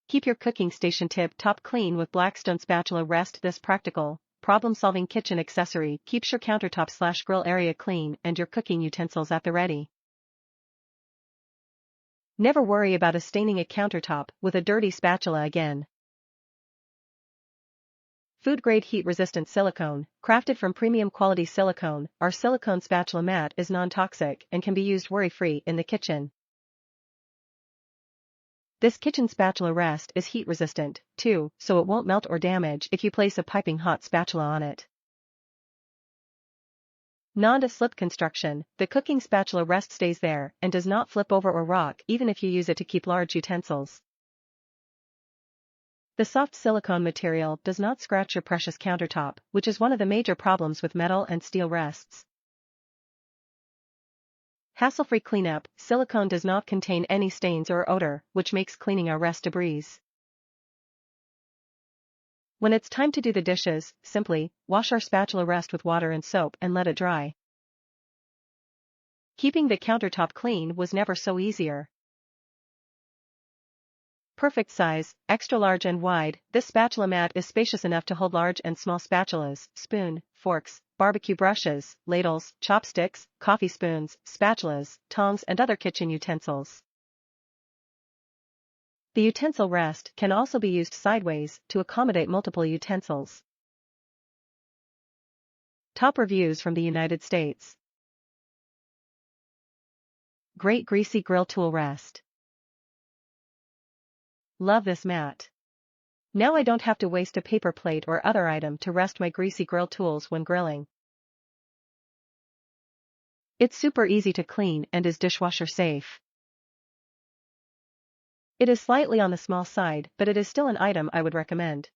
Keep your cooking station tip-top clean with Blackstone spatula rest. This practical, problem-solving kitchen accessory keeps your countertop/grill area clean and your cooking utensils at the ready. Never worry about staining a countertop with a dirty spatula again. Food-grade heat-resistant silicone, crafted from premium quality silicone, our silicone spatula mat is non-toxic and can be used worry-free in the kitchen. This kitchen spatula rest is heat-resistant, too, so it won't melt or damage if you place a piping hot spatula on it. Non-slip construction, the cooking spatula rest stays there and does not flip over or rock even if you use it to keep large utensils. The soft silicone material does not scratch your precious countertop, which is one of the major problems with metal and steel rests. Hassle-free cleanup, silicone does not contain any stains or odor, which makes cleaning our rest a breeze. When it's time to do the dishes, simply wash our spatula rest with water and soap and let it dry. Keeping the countertop clean was never so easier. Perfect size, extra large and wide, this spatula mat is spacious enough to hold large and small spatulas, spoon, forks, barbecue brushes, ladles, chopsticks, coffee spoons, spatulas, tongs and other kitchen utensils. The utensil rest can also be used sideways to accommodate multiple utensils. Top reviews from the United States. Great greasy grill tool rest. Love this mat. Now I don't have to waste a paper plate or other item to rest my greasy grill tools when grilling. It's super easy to clean and is dishwasher safe. It is slightly on the small side, but it is still an item I would recommend.